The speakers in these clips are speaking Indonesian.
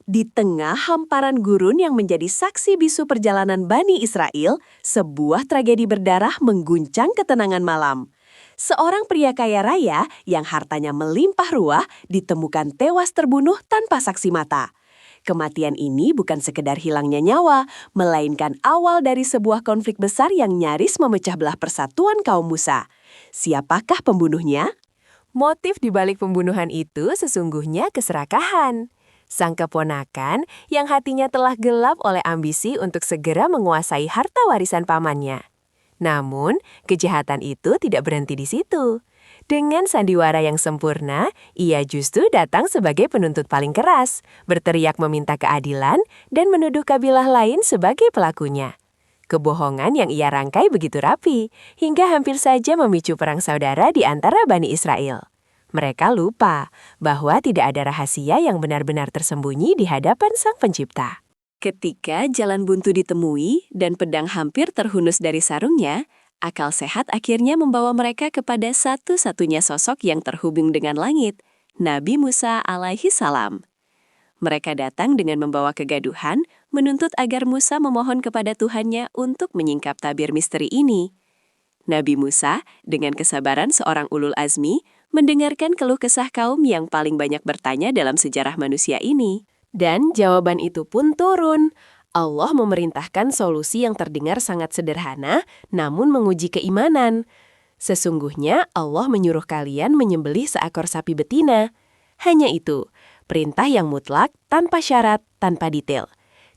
Di tengah hamparan gurun yang menjadi saksi bisu perjalanan Bani Israel, sebuah tragedi berdarah mengguncang ketenangan malam. Seorang pria kaya raya yang hartanya melimpah ruah ditemukan tewas terbunuh tanpa saksi mata. Kematian ini bukan sekedar hilangnya nyawa, melainkan awal dari sebuah konflik besar yang nyaris memecah belah persatuan kaum Musa. Siapakah pembunuhnya? Motif di balik pembunuhan itu sesungguhnya keserakahan. Sang keponakan yang hatinya telah gelap oleh ambisi untuk segera menguasai harta warisan pamannya. Namun, kejahatan itu tidak berhenti di situ. Dengan sandiwara yang sempurna, ia justru datang sebagai penuntut paling keras, berteriak meminta keadilan, dan menuduh kabilah lain sebagai pelakunya. Kebohongan yang ia rangkai begitu rapi, hingga hampir saja memicu perang saudara di antara Bani Israel. Mereka lupa bahwa tidak ada rahasia yang benar-benar tersembunyi di hadapan Sang Pencipta. Ketika jalan buntu ditemui dan pedang hampir terhunus dari sarungnya, akal sehat akhirnya membawa mereka kepada satu-satunya sosok yang terhubung dengan langit, Nabi Musa alaihi salam. Mereka datang dengan membawa kegaduhan, menuntut agar Musa memohon kepada Tuhannya untuk menyingkap tabir misteri ini. Nabi Musa, dengan kesabaran seorang ulul azmi, mendengarkan keluh kesah kaum yang paling banyak bertanya dalam sejarah manusia ini. Dan jawaban itu pun turun. Allah memerintahkan solusi yang terdengar sangat sederhana, namun menguji keimanan. Sesungguhnya Allah menyuruh kalian menyembelih seekor sapi betina. Hanya itu, perintah yang mutlak, tanpa syarat, tanpa detail.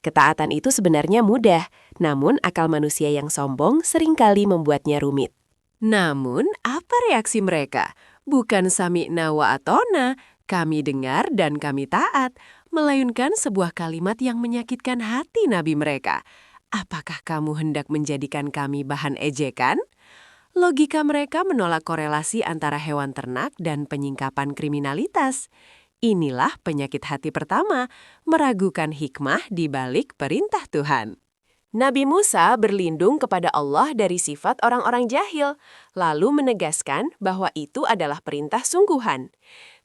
Ketaatan itu sebenarnya mudah, namun akal manusia yang sombong seringkali membuatnya rumit. Namun, apa reaksi mereka? Bukan sami'na wa atona, kami dengar dan kami taat, melainkan sebuah kalimat yang menyakitkan hati nabi mereka. Apakah kamu hendak menjadikan kami bahan ejekan? Logika mereka menolak korelasi antara hewan ternak dan penyingkapan kriminalitas. Inilah penyakit hati pertama, meragukan hikmah di balik perintah Tuhan. Nabi Musa berlindung kepada Allah dari sifat orang-orang jahil, lalu menegaskan bahwa itu adalah perintah sungguhan.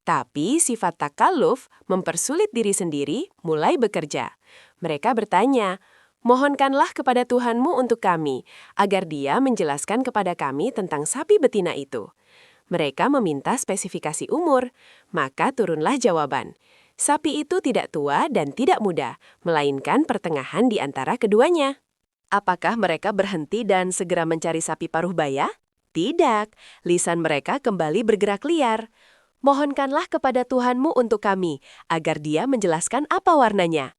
Tapi sifat takalluf mempersulit diri sendiri mulai bekerja. Mereka bertanya, "Mohonkanlah kepada Tuhanmu untuk kami, agar Dia menjelaskan kepada kami tentang sapi betina itu." Mereka meminta spesifikasi umur, maka turunlah jawaban. Sapi itu tidak tua dan tidak muda, melainkan pertengahan di antara keduanya. Apakah mereka berhenti dan segera mencari sapi paruh baya? Tidak, lisan mereka kembali bergerak liar. Mohonkanlah kepada Tuhanmu untuk kami, agar Dia menjelaskan apa warnanya.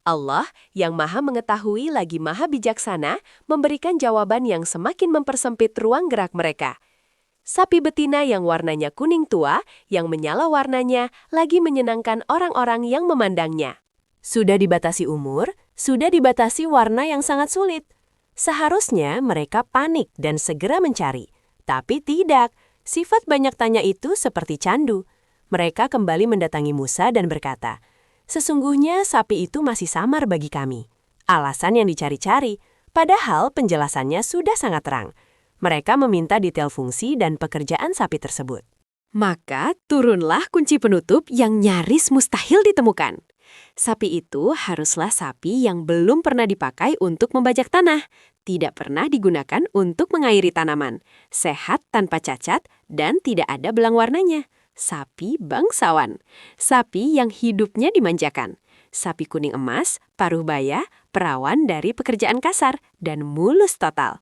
Allah yang maha mengetahui lagi maha bijaksana memberikan jawaban yang semakin mempersempit ruang gerak mereka. Sapi betina yang warnanya kuning tua, yang menyala warnanya, lagi menyenangkan orang-orang yang memandangnya. Sudah dibatasi umur, sudah dibatasi warna yang sangat sulit. Seharusnya mereka panik dan segera mencari. Tapi tidak, sifat banyak tanya itu seperti candu. Mereka kembali mendatangi Musa dan berkata, "Sesungguhnya sapi itu masih samar bagi kami." Alasan yang dicari-cari, padahal penjelasannya sudah sangat terang. Mereka meminta detail fungsi dan pekerjaan sapi tersebut. Maka turunlah kunci penutup yang nyaris mustahil ditemukan. Sapi itu haruslah sapi yang belum pernah dipakai untuk membajak tanah, tidak pernah digunakan untuk mengairi tanaman, sehat tanpa cacat, dan tidak ada belang warnanya. Sapi bangsawan, sapi yang hidupnya dimanjakan. Sapi kuning emas, paruh baya, perawan dari pekerjaan kasar, dan mulus total.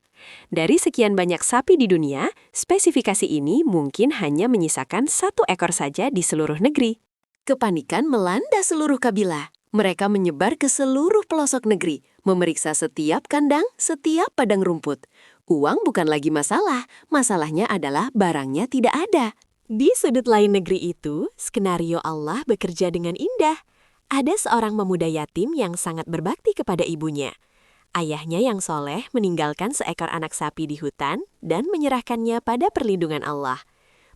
Dari sekian banyak sapi di dunia, spesifikasi ini mungkin hanya menyisakan 1 ekor saja di seluruh negeri. Kepanikan melanda seluruh kabilah. Mereka menyebar ke seluruh pelosok negeri, memeriksa setiap kandang, setiap padang rumput. Uang bukan lagi masalah, masalahnya adalah barangnya tidak ada. Di sudut lain negeri itu, skenario Allah bekerja dengan indah. Ada seorang pemuda yatim yang sangat berbakti kepada ibunya. Ayahnya yang soleh meninggalkan seekor anak sapi di hutan dan menyerahkannya pada perlindungan Allah.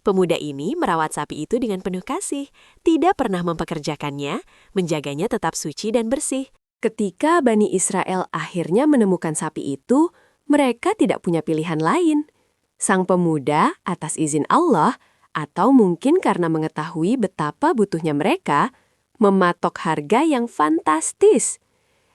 Pemuda ini merawat sapi itu dengan penuh kasih, tidak pernah mempekerjakannya, menjaganya tetap suci dan bersih. Ketika Bani Israel akhirnya menemukan sapi itu, mereka tidak punya pilihan lain. Sang pemuda, atas izin Allah, atau mungkin karena mengetahui betapa butuhnya mereka, mematok harga yang fantastis.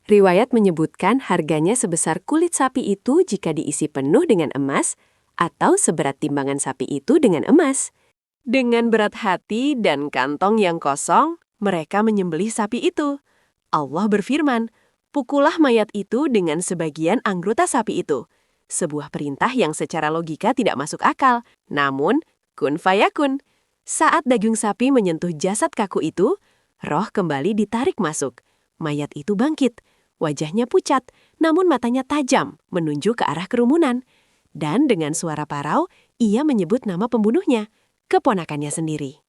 Riwayat menyebutkan harganya sebesar kulit sapi itu jika diisi penuh dengan emas, atau seberat timbangan sapi itu dengan emas. Dengan berat hati dan kantong yang kosong, mereka menyembelih sapi itu. Allah berfirman, "Pukullah mayat itu dengan sebagian anggota sapi itu." Sebuah perintah yang secara logika tidak masuk akal. Namun, kun fayakun. Saat daging sapi menyentuh jasad kaku itu, roh kembali ditarik masuk. Mayat itu bangkit. Wajahnya pucat, namun matanya tajam, menunjuk ke arah kerumunan. Dan dengan suara parau, ia menyebut nama pembunuhnya, keponakannya sendiri.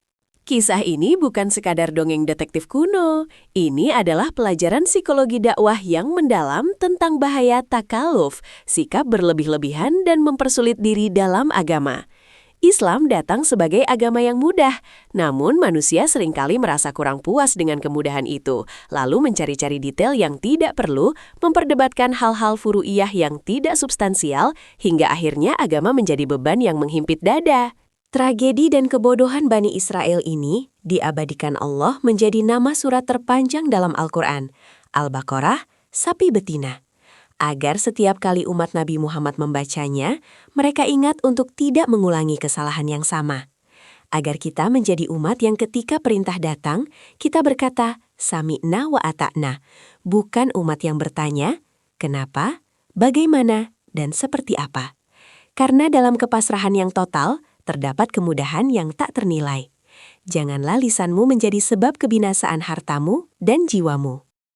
Kisah ini bukan sekadar dongeng detektif kuno. Ini adalah pelajaran psikologi dakwah yang mendalam tentang bahaya takaluf, sikap berlebih-lebihan dan mempersulit diri dalam agama. Islam datang sebagai agama yang mudah, namun manusia seringkali merasa kurang puas dengan kemudahan itu, lalu mencari-cari detail yang tidak perlu, memperdebatkan hal-hal furu'iyah yang tidak substansial, hingga akhirnya agama menjadi beban yang menghimpit dada. Tragedi dan kebodohan Bani Israel ini diabadikan Allah menjadi nama surat terpanjang dalam Al-Quran, Al-Baqarah, sapi betina. Agar setiap kali umat Nabi Muhammad membacanya, mereka ingat untuk tidak mengulangi kesalahan yang sama. Agar kita menjadi umat yang ketika perintah datang, kita berkata, Sami'na wa ata'na, bukan umat yang bertanya, kenapa, bagaimana, dan seperti apa. Karena dalam kepasrahan yang total, terdapat kemudahan yang tak ternilai. Janganlah lisanmu menjadi sebab kebinasaan hartamu dan jiwamu.